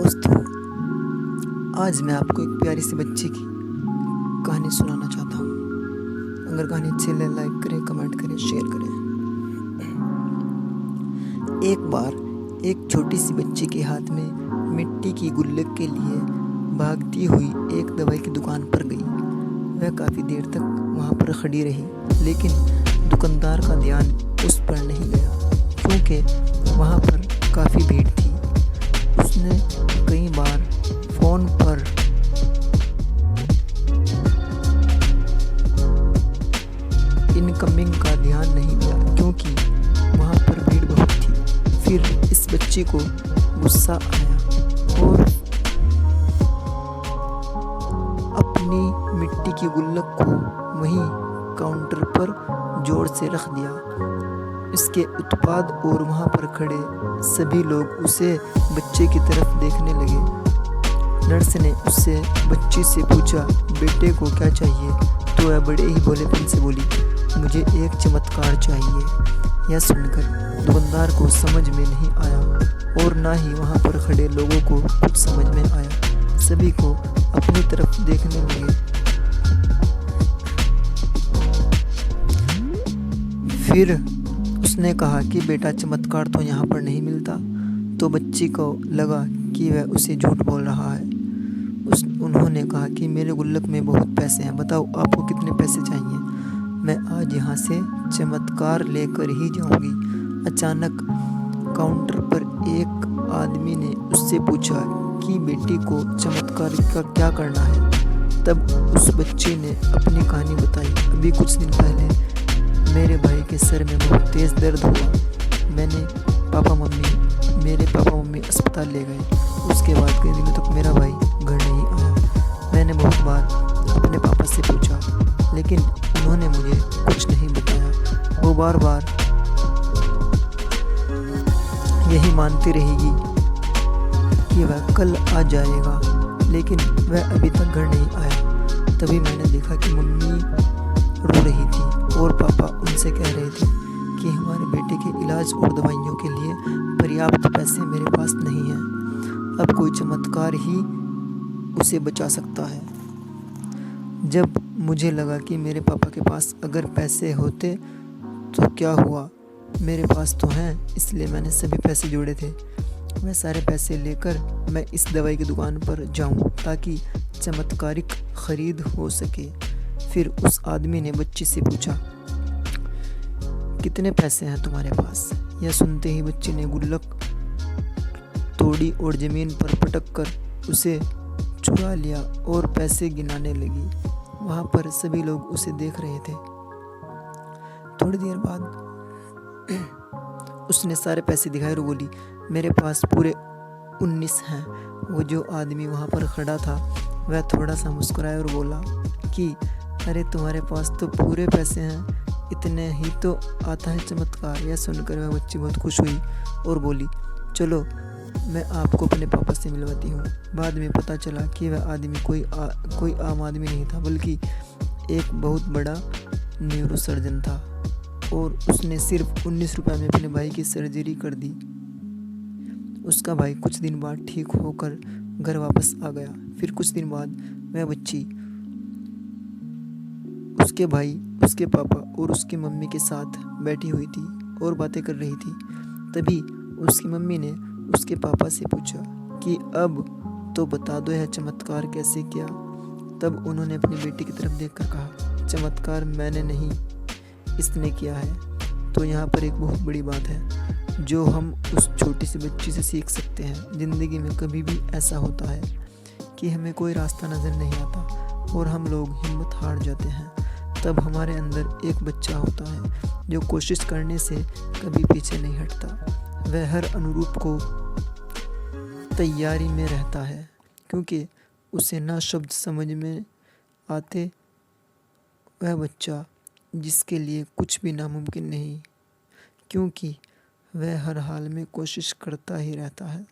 दोस्तों, आज मैं आपको एक प्यारी सी बच्ची की कहानी सुनाना चाहता हूँ। अगर कहानी अच्छी लगे लाइक करें, कमेंट करें, शेयर करें। एक बार एक छोटी सी बच्ची के हाथ में मिट्टी की गुल्लक के लिए भागती हुई एक दवाई की दुकान पर गई। वह काफ़ी देर तक वहाँ पर खड़ी रही, लेकिन दुकानदार का ध्यान उस पर नहीं गया क्योंकि वहाँ पर काफ़ी भीड़ थी। उसने कई बार फ़ोन पर इनकमिंग का ध्यान नहीं दिया क्योंकि वहाँ पर भीड़ बहुत थी। फिर इस बच्ची को गुस्सा आया और अपनी मिट्टी की गुल्लक को वहीं काउंटर पर जोर से रख दिया। इसके उत्पाद और वहाँ पर खड़े सभी लोग उसे बच्चे की तरफ देखने लगे। नर्स ने उससे बच्ची से पूछा, बेटे को क्या चाहिए? तो वह बड़े ही भोलेपन से बोली, मुझे एक चमत्कार चाहिए। यह सुनकर दुकानदार को समझ में नहीं आया और ना ही वहाँ पर खड़े लोगों को कुछ समझ में आया। सभी को अपनी तरफ देखने लगे। फिर उसने कहा कि बेटा, चमत्कार तो यहाँ पर नहीं मिलता। तो बच्ची को लगा कि वह उसे झूठ बोल रहा है। उन्होंने कहा कि मेरे गुल्लक में बहुत पैसे हैं, बताओ आपको कितने पैसे चाहिए? मैं आज यहाँ से चमत्कार लेकर ही जाऊँगी। अचानक काउंटर पर एक आदमी ने उससे पूछा कि बेटी को चमत्कार का क्या करना है। तब उस बच्ची ने अपनी कहानी बताई। अभी कुछ दिन पहले मेरे भाई के सर में बहुत तेज़ दर्द हुआ। मेरे पापा मम्मी अस्पताल ले गए। उसके बाद कई दिनों तक मेरा भाई घर नहीं आया। मैंने बहुत बार अपने पापा से पूछा, लेकिन उन्होंने मुझे कुछ नहीं बताया। वो बार बार यही मानती रहेगी कि वह कल आ जाएगा, लेकिन वह अभी तक घर नहीं आया। तभी मैंने देखा कि मम्मी रो रही थी और पापा उनसे कह रहे थे कि हमारे बेटे के इलाज और दवाइयों के लिए पर्याप्त पैसे मेरे पास नहीं हैं। अब कोई चमत्कार ही उसे बचा सकता है। जब मुझे लगा कि मेरे पापा के पास अगर पैसे होते तो क्या हुआ, मेरे पास तो हैं, इसलिए मैंने सभी पैसे जोड़े थे। वह सारे पैसे लेकर मैं इस दवाई की दुकान पर जाऊं ताकि चमत्कारिक खरीद हो सके। फिर उस आदमी ने बच्ची से पूछा, कितने पैसे हैं तुम्हारे पास? यह सुनते ही बच्ची ने गुल्लक तोड़ी और ज़मीन पर पटक कर उसे चुरा लिया और पैसे गिनाने लगी। वहाँ पर सभी लोग उसे देख रहे थे। थोड़ी देर बाद उसने सारे पैसे दिखाए और बोली, मेरे पास पूरे 19 हैं। वो जो आदमी वहाँ पर खड़ा था वह थोड़ा सा मुस्कुराया और बोला कि अरे, तुम्हारे पास तो पूरे पैसे हैं, इतने ही तो आता है चमत्कार। यह सुनकर वह बच्ची बहुत खुश हुई और बोली, चलो मैं आपको अपने पापा से मिलवाती हूँ। बाद में पता चला कि वह आदमी कोई आम आदमी नहीं था, बल्कि एक बहुत बड़ा न्यूरोसर्जन था और उसने सिर्फ 19 रुपये में अपने भाई की सर्जरी कर दी। उसका भाई कुछ दिन बाद ठीक होकर घर वापस आ गया। फिर कुछ दिन बाद वह बच्ची उसके भाई, उसके पापा और उसकी मम्मी के साथ बैठी हुई थी और बातें कर रही थी। तभी उसकी मम्मी ने उसके पापा से पूछा कि अब तो बता दो, यह चमत्कार कैसे किया? तब उन्होंने अपनी बेटी की तरफ देखकर कहा, चमत्कार मैंने नहीं, इसने किया है। तो यहाँ पर एक बहुत बड़ी बात है जो हम उस छोटी सी बच्ची से सीख सकते हैं। ज़िंदगी में कभी भी ऐसा होता है कि हमें कोई रास्ता नज़र नहीं आता और हम लोग हिम्मत हार जाते हैं। तब हमारे अंदर एक बच्चा होता है जो कोशिश करने से कभी पीछे नहीं हटता। वह हर अनुरूप को तैयारी में रहता है क्योंकि उसे ना शब्द समझ में आते। वह बच्चा जिसके लिए कुछ भी नामुमकिन नहीं, क्योंकि वह हर हाल में कोशिश करता ही रहता है।